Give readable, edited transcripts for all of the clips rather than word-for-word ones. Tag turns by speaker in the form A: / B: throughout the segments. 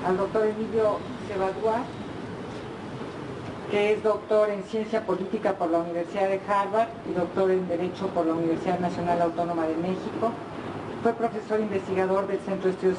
A: al doctor Emilio Cebadúa, que es doctor en Ciencia Política por la Universidad de Harvard y doctor en Derecho por la Universidad Nacional Autónoma de México. Fue profesor investigador del Centro de Estudios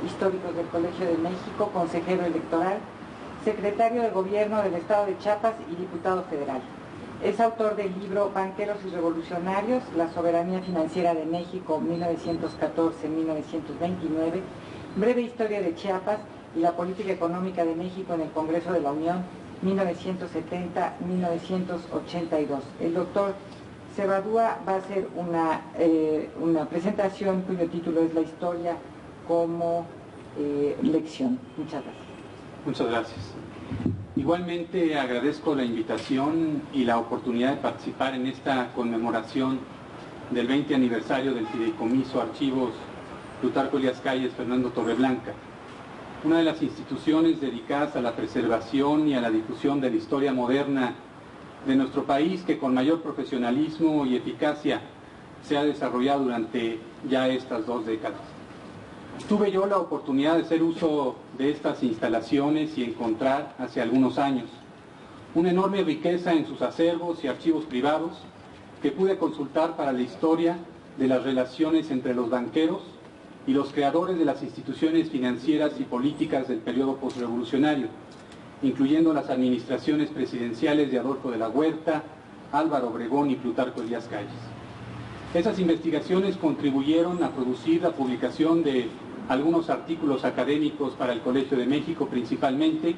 A: Históricos del Colegio de México, consejero electoral, secretario de Gobierno del Estado de Chiapas y diputado federal. Es autor del libro Banqueros y Revolucionarios, la soberanía financiera de México 1914-1929, breve historia de Chiapas y la política económica de México en el Congreso de la Unión 1970-1982. El doctor Cebadúa va a hacer una presentación cuyo título es La historia como lección. Muchas gracias.
B: Muchas gracias. Igualmente agradezco la invitación y la oportunidad de participar en esta conmemoración del 20 aniversario del Fideicomiso Archivos Plutarco Elías Calles Fernando Torreblanca, una de las instituciones dedicadas a la preservación y a la difusión de la historia moderna de nuestro país, que con mayor profesionalismo y eficacia se ha desarrollado durante ya estas 2 décadas. Tuve yo la oportunidad de hacer uso de estas instalaciones y encontrar, hace algunos años, una enorme riqueza en sus acervos y archivos privados que pude consultar para la historia de las relaciones entre los banqueros y los creadores de las instituciones financieras y políticas del periodo postrevolucionario, incluyendo las administraciones presidenciales de Adolfo de la Huerta, Álvaro Obregón y Plutarco Elías Calles. Esas investigaciones contribuyeron a producir la publicación de algunos artículos académicos para el Colegio de México principalmente,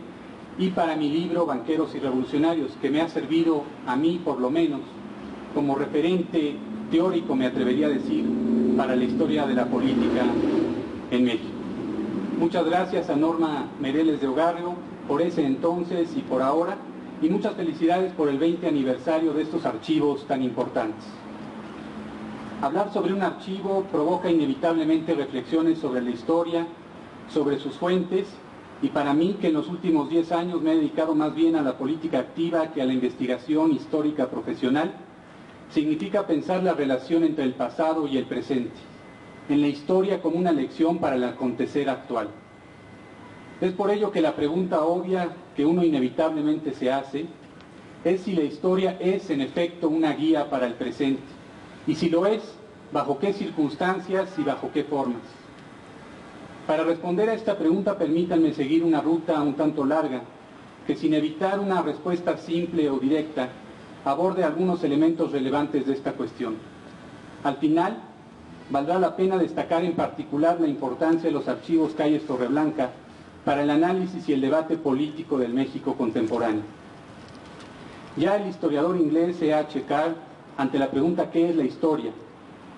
B: y para mi libro Banqueros y Revolucionarios, que me ha servido a mí por lo menos como referente teórico, me atrevería a decir, para la historia de la política en México. Muchas gracias a Norma Mereles de Ogarrio por ese entonces y por ahora, y muchas felicidades por el 20 aniversario de estos archivos tan importantes. Hablar sobre un archivo provoca inevitablemente reflexiones sobre la historia, sobre sus fuentes, y para mí, que en los últimos 10 años me he dedicado más bien a la política activa que a la investigación histórica profesional, significa pensar la relación entre el pasado y el presente, en la historia como una lección para el acontecer actual. Es por ello que la pregunta obvia que uno inevitablemente se hace es si la historia es en efecto una guía para el presente, y si lo es, bajo qué circunstancias y bajo qué formas. Para responder a esta pregunta, permítanme seguir una ruta un tanto larga, que sin evitar una respuesta simple o directa, aborde algunos elementos relevantes de esta cuestión. Al final, valdrá la pena destacar en particular la importancia de los archivos Calles Torreblanca para el análisis y el debate político del México contemporáneo. Ya el historiador inglés E.H. Carr, ante la pregunta ¿qué es la historia?,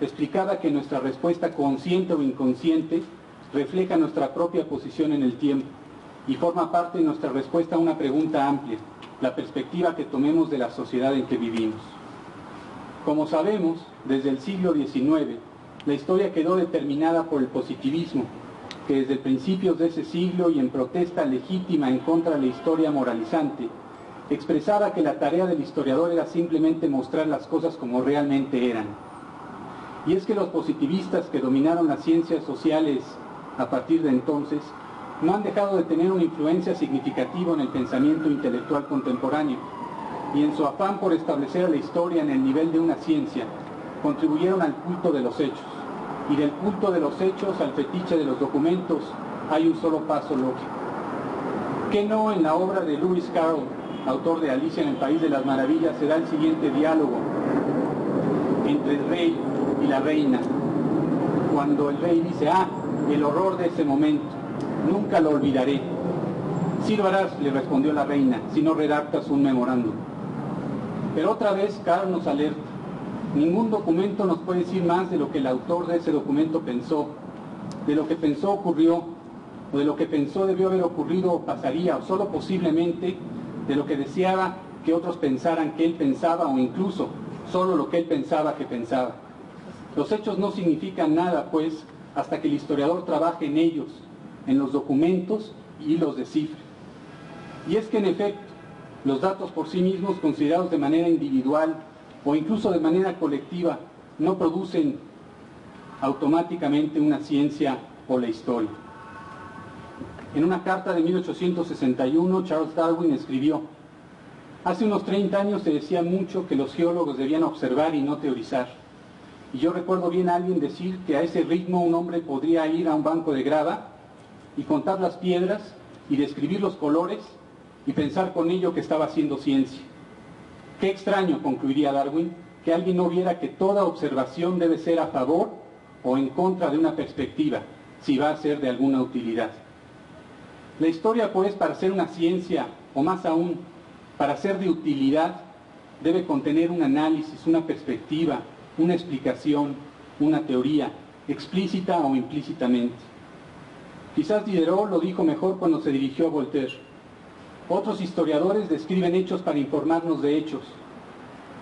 B: explicaba que nuestra respuesta, consciente o inconsciente, refleja nuestra propia posición en el tiempo y forma parte de nuestra respuesta a una pregunta amplia, la perspectiva que tomemos de la sociedad en que vivimos. Como sabemos, desde el siglo XIX, la historia quedó determinada por el positivismo, que desde principios de ese siglo y en protesta legítima en contra de la historia moralizante, expresaba que la tarea del historiador era simplemente mostrar las cosas como realmente eran. Y es que los positivistas que dominaron las ciencias sociales a partir de entonces no han dejado de tener una influencia significativa en el pensamiento intelectual contemporáneo, y en su afán por establecer a la historia en el nivel de una ciencia, contribuyeron al culto de los hechos, y del culto de los hechos al fetiche de los documentos hay un solo paso lógico. ¿Qué no en la obra de Lewis Carroll, autor de Alicia en el País de las Maravillas, se da el siguiente diálogo entre el rey y la reina, cuando el rey dice: ah, el horror de ese momento, nunca lo olvidaré. Sí lo harás, le respondió la reina, si no redactas un memorándum. Pero otra vez Carroll nos alerta: ningún documento nos puede decir más de lo que el autor de ese documento pensó, de lo que pensó ocurrió, o de lo que pensó debió haber ocurrido o pasaría, o solo posiblemente de lo que deseaba que otros pensaran que él pensaba, o incluso solo lo que él pensaba que pensaba. Los hechos no significan nada, pues, hasta que el historiador trabaje en ellos, en los documentos, y los descifre. Y es que en efecto, los datos por sí mismos, considerados de manera individual o incluso de manera colectiva, no producen automáticamente una ciencia o la historia. En una carta de 1861, Charles Darwin escribió: hace unos 30 años se decía mucho que los geólogos debían observar y no teorizar. Y yo recuerdo bien a alguien decir que a ese ritmo un hombre podría ir a un banco de grava y contar las piedras y describir los colores y pensar con ello que estaba haciendo ciencia. Qué extraño, concluiría Darwin, que alguien no viera que toda observación debe ser a favor o en contra de una perspectiva, si va a ser de alguna utilidad. La historia, pues, para ser una ciencia, o más aún, para ser de utilidad, debe contener un análisis, una perspectiva, una explicación, una teoría, explícita o implícitamente. Quizás Diderot lo dijo mejor cuando se dirigió a Voltaire: otros historiadores describen hechos para informarnos de hechos.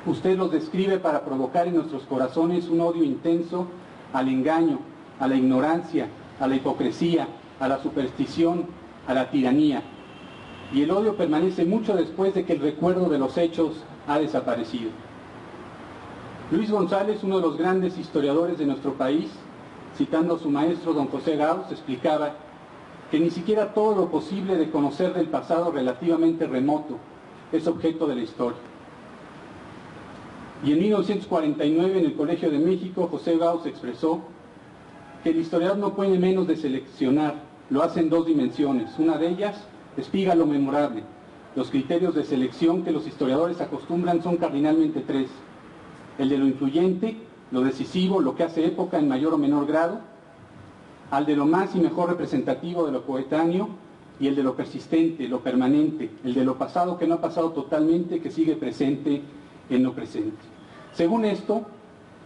B: Usted los describe para provocar en nuestros corazones un odio intenso al engaño, a la ignorancia, a la hipocresía, a la superstición, a la tiranía. Y el odio permanece mucho después de que el recuerdo de los hechos ha desaparecido. Luis González, uno de los grandes historiadores de nuestro país, citando a su maestro don José Gauss, explicaba que ni siquiera todo lo posible de conocer del pasado relativamente remoto es objeto de la historia. Y en 1949, en el Colegio de México, José Gauss expresó que el historiador no puede menos de seleccionar, lo hace en dos dimensiones. Una de ellas, espiga lo memorable. Los criterios de selección que los historiadores acostumbran son cardinalmente tres: el de lo influyente, lo decisivo, lo que hace época en mayor o menor grado; al de lo más y mejor representativo de lo coetáneo; y el de lo persistente, lo permanente, el de lo pasado que no ha pasado totalmente, que sigue presente en lo presente. Según esto,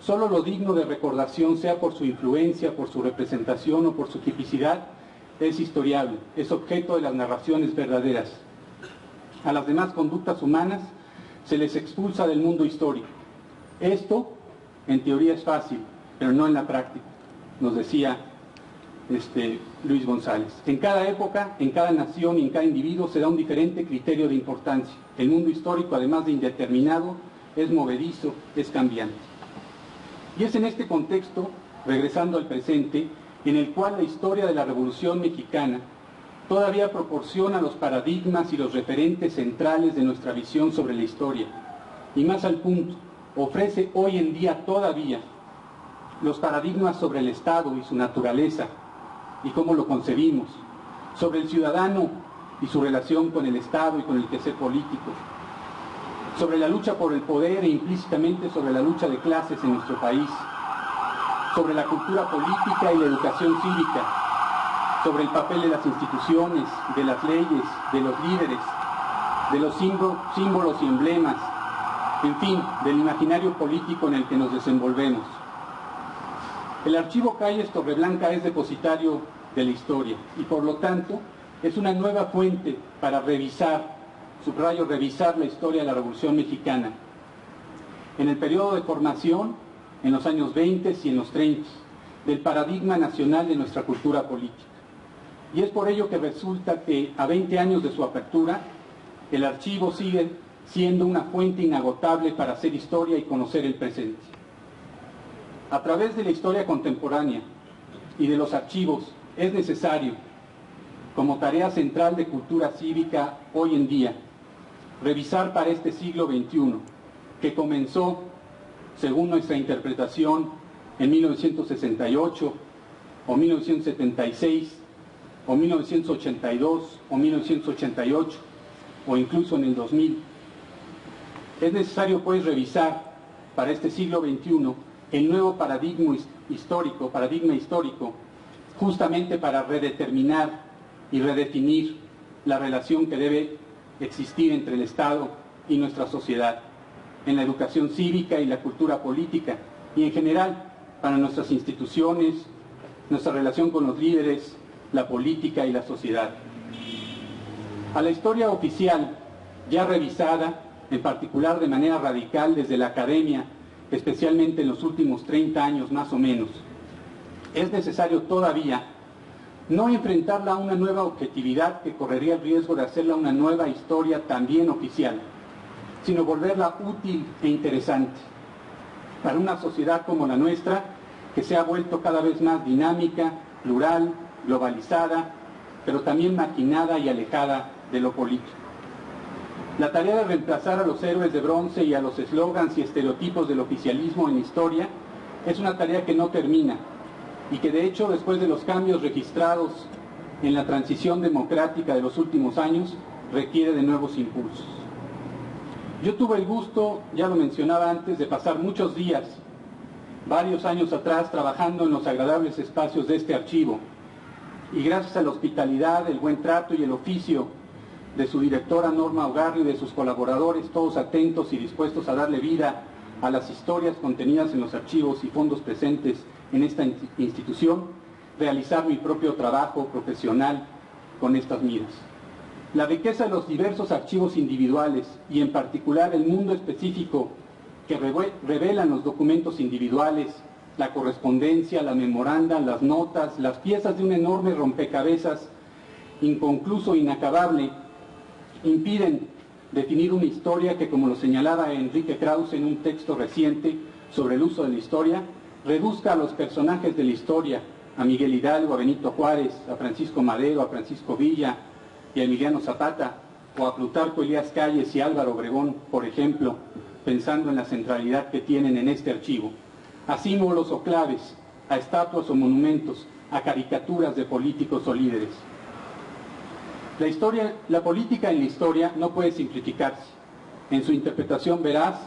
B: solo lo digno de recordación, sea por su influencia, por su representación o por su tipicidad, es historiable, es objeto de las narraciones verdaderas. A las demás conductas humanas se les expulsa del mundo histórico. Esto, en teoría, es fácil, pero no en la práctica, nos decía Luis González. En cada época, en cada nación y en cada individuo se da un diferente criterio de importancia. El mundo histórico, además de indeterminado, es movedizo, es cambiante. Y es en este contexto, regresando al presente, en el cual la historia de la Revolución Mexicana todavía proporciona los paradigmas y los referentes centrales de nuestra visión sobre la historia. Y más al punto, ofrece hoy en día todavía los paradigmas sobre el Estado y su naturaleza y cómo lo concebimos, sobre el ciudadano y su relación con el Estado y con el quehacer político, sobre la lucha por el poder e implícitamente sobre la lucha de clases en nuestro país, sobre la cultura política y la educación cívica, sobre el papel de las instituciones, de las leyes, de los líderes, de los símbolos y emblemas, en fin, del imaginario político en el que nos desenvolvemos. El Archivo Calles Torreblanca es depositario de la historia y por lo tanto es una nueva fuente para revisar, subrayo, revisar la historia de la Revolución Mexicana. En el periodo de formación, en los años 20 y en los 30, del paradigma nacional de nuestra cultura política. Y es por ello que resulta que a 20 años de su apertura, el archivo sigue siendo una fuente inagotable para hacer historia y conocer el presente. A través de la historia contemporánea y de los archivos es necesario, como tarea central de cultura cívica hoy en día, revisar para este siglo XXI, que comenzó, según nuestra interpretación, en 1968, o 1976, o 1982, o 1988, o incluso en el 2000. Es necesario, pues, revisar para este siglo XXI el nuevo paradigma histórico, justamente para redeterminar y redefinir la relación que debe existir entre el Estado y nuestra sociedad, en la educación cívica y la cultura política, y en general para nuestras instituciones, nuestra relación con los líderes, la política y la sociedad. A la historia oficial, ya revisada, en particular de manera radical desde la academia, especialmente en los últimos 30 años más o menos, es necesario todavía no enfrentarla a una nueva objetividad que correría el riesgo de hacerla una nueva historia también oficial, sino volverla útil e interesante para una sociedad como la nuestra, que se ha vuelto cada vez más dinámica, plural, globalizada, pero también maquinada y alejada de lo político. La tarea de reemplazar a los héroes de bronce y a los eslogans y estereotipos del oficialismo en la historia es una tarea que no termina y que de hecho después de los cambios registrados en la transición democrática de los últimos años requiere de nuevos impulsos. Yo tuve el gusto, ya lo mencionaba antes, de pasar muchos días, varios años atrás, trabajando en los agradables espacios de este archivo y gracias a la hospitalidad, el buen trato y el oficio de su directora Norma Ugarri y de sus colaboradores, todos atentos y dispuestos a darle vida a las historias contenidas en los archivos y fondos presentes en esta institución, realizar mi propio trabajo profesional con estas miras. La riqueza de los diversos archivos individuales y en particular el mundo específico que revelan los documentos individuales, la correspondencia, la memoranda, las notas, las piezas de un enorme rompecabezas inconcluso, inacabable, impiden definir una historia que, como lo señalaba Enrique Krause en un texto reciente sobre el uso de la historia, reduzca a los personajes de la historia, a Miguel Hidalgo, a Benito Juárez, a Francisco Madero, a Francisco Villa y a Emiliano Zapata, o a Plutarco Elías Calles y Álvaro Obregón, por ejemplo, pensando en la centralidad que tienen en este archivo, a símbolos o claves, a estatuas o monumentos, a caricaturas de políticos o líderes. La política en la historia no puede simplificarse. En su interpretación veraz,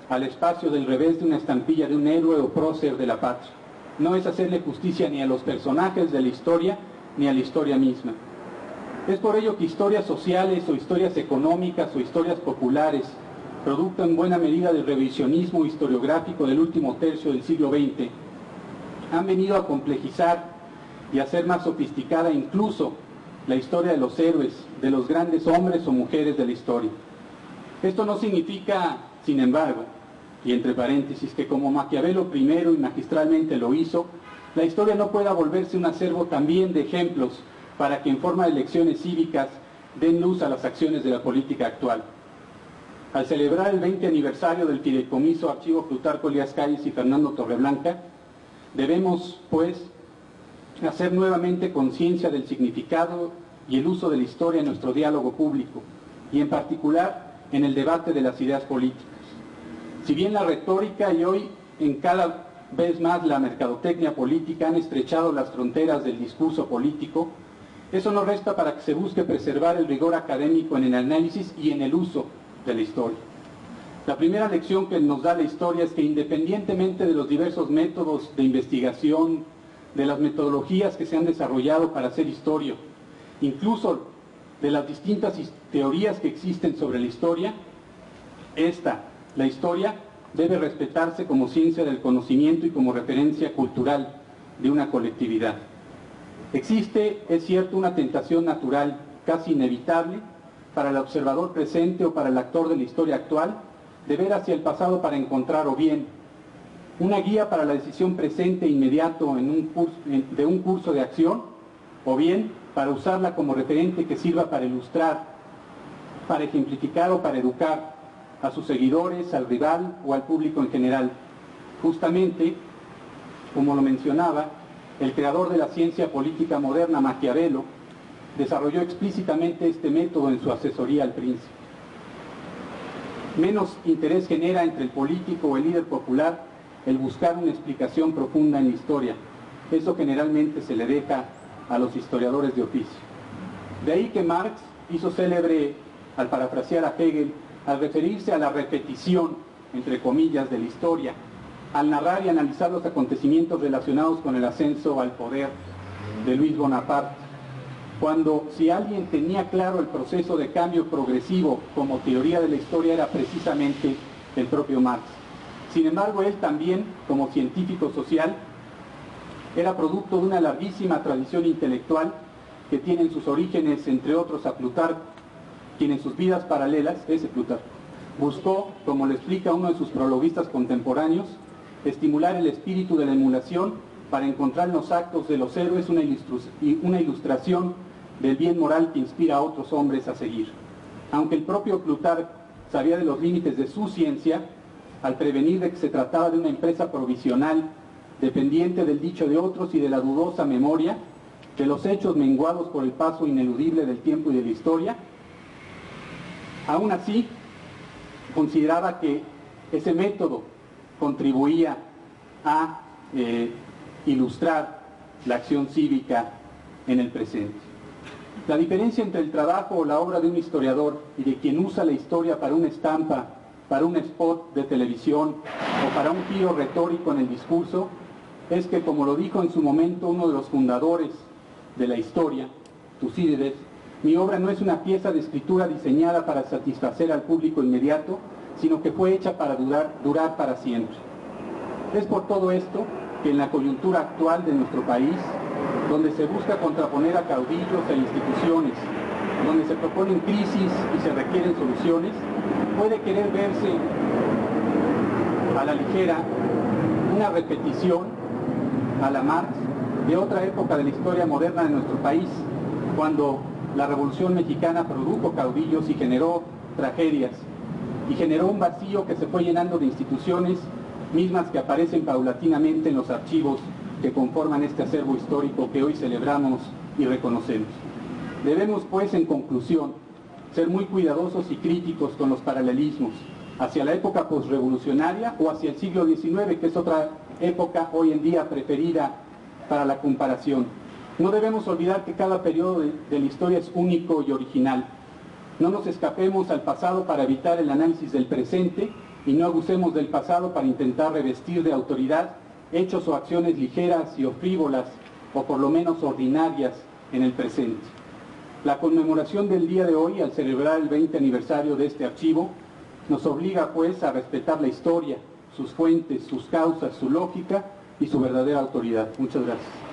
B: al espacio del revés de una estampilla de un héroe o prócer de la patria. No es hacerle justicia ni a los personajes de la historia, ni a la historia misma. Es por ello que historias sociales o historias económicas o historias populares, producto en buena medida del revisionismo historiográfico del último tercio del siglo XX, han venido a complejizar y a hacer más sofisticada incluso la historia de los héroes, de los grandes hombres o mujeres de la historia. Esto no significa, sin embargo, y entre paréntesis, que como Maquiavelo primero y magistralmente lo hizo, la historia no pueda volverse un acervo también de ejemplos para que en forma de lecciones cívicas den luz a las acciones de la política actual. Al celebrar el 20 aniversario del Fideicomiso Archivo Plutarco Elías Calles y Fernando Torreblanca, debemos, pues, hacer nuevamente conciencia del significado y el uso de la historia en nuestro diálogo público, y en particular en el debate de las ideas políticas. Si bien la retórica y hoy en cada vez más la mercadotecnia política han estrechado las fronteras del discurso político, eso no resta para que se busque preservar el rigor académico en el análisis y en el uso de la historia. La primera lección que nos da la historia es que independientemente de los diversos métodos de investigación, de las metodologías que se han desarrollado para hacer historia, incluso de las distintas teorías que existen sobre la historia, la historia, debe respetarse como ciencia del conocimiento y como referencia cultural de una colectividad. Existe, es cierto, una tentación natural, casi inevitable, para el observador presente o para el actor de la historia actual, de ver hacia el pasado para encontrar o bien una guía para la decisión presente e inmediato de un curso de acción, o bien para usarla como referente que sirva para ilustrar, para ejemplificar o para educar a sus seguidores, al rival o al público en general. Justamente, como lo mencionaba, el creador de la ciencia política moderna, Maquiavelo, desarrolló explícitamente este método en su asesoría al príncipe. Menos interés genera entre el político o el líder popular el buscar una explicación profunda en la historia. Eso generalmente se le deja a los historiadores de oficio. De ahí que Marx hizo célebre, al parafrasear a Hegel, al referirse a la repetición, entre comillas, de la historia, al narrar y analizar los acontecimientos relacionados con el ascenso al poder de Luis Bonaparte, cuando si alguien tenía claro el proceso de cambio progresivo como teoría de la historia era precisamente el propio Marx. Sin embargo, él también, como científico social, era producto de una larguísima tradición intelectual que tiene en sus orígenes, entre otros, a Plutarco, quien en sus vidas paralelas, Plutarco, buscó, como lo explica uno de sus prologuistas contemporáneos, estimular el espíritu de la emulación para encontrar en los actos de los héroes una ilustración del bien moral que inspira a otros hombres a seguir. Aunque el propio Plutarco sabía de los límites de su ciencia, al prevenir de que se trataba de una empresa provisional, dependiente del dicho de otros y de la dudosa memoria, de los hechos menguados por el paso ineludible del tiempo y de la historia, aún así consideraba que ese método contribuía a ilustrar la acción cívica en el presente. La diferencia entre el trabajo o la obra de un historiador y de quien usa la historia para una estampa, para un spot de televisión o para un giro retórico en el discurso, es que, como lo dijo en su momento uno de los fundadores de la historia, Tucídides, mi obra no es una pieza de escritura diseñada para satisfacer al público inmediato, sino que fue hecha para durar para siempre. Es por todo esto que en la coyuntura actual de nuestro país, donde se busca contraponer a caudillos e instituciones, donde se proponen crisis y se requieren soluciones, puede querer verse a la ligera una repetición a la Marx de otra época de la historia moderna de nuestro país, cuando la Revolución Mexicana produjo caudillos y generó tragedias, y generó un vacío que se fue llenando de instituciones mismas que aparecen paulatinamente en los archivos que conforman este acervo histórico que hoy celebramos y reconocemos. Debemos, pues, en conclusión, ser muy cuidadosos y críticos con los paralelismos hacia la época posrevolucionaria o hacia el siglo XIX, que es otra época hoy en día preferida para la comparación. No debemos olvidar que cada periodo de la historia es único y original. No nos escapemos al pasado para evitar el análisis del presente y no abusemos del pasado para intentar revestir de autoridad hechos o acciones ligeras y o frívolas, o por lo menos ordinarias, en el presente. La conmemoración del día de hoy, al celebrar el 20 aniversario de este archivo, nos obliga pues a respetar la historia, sus fuentes, sus causas, su lógica y su verdadera autoridad. Muchas gracias.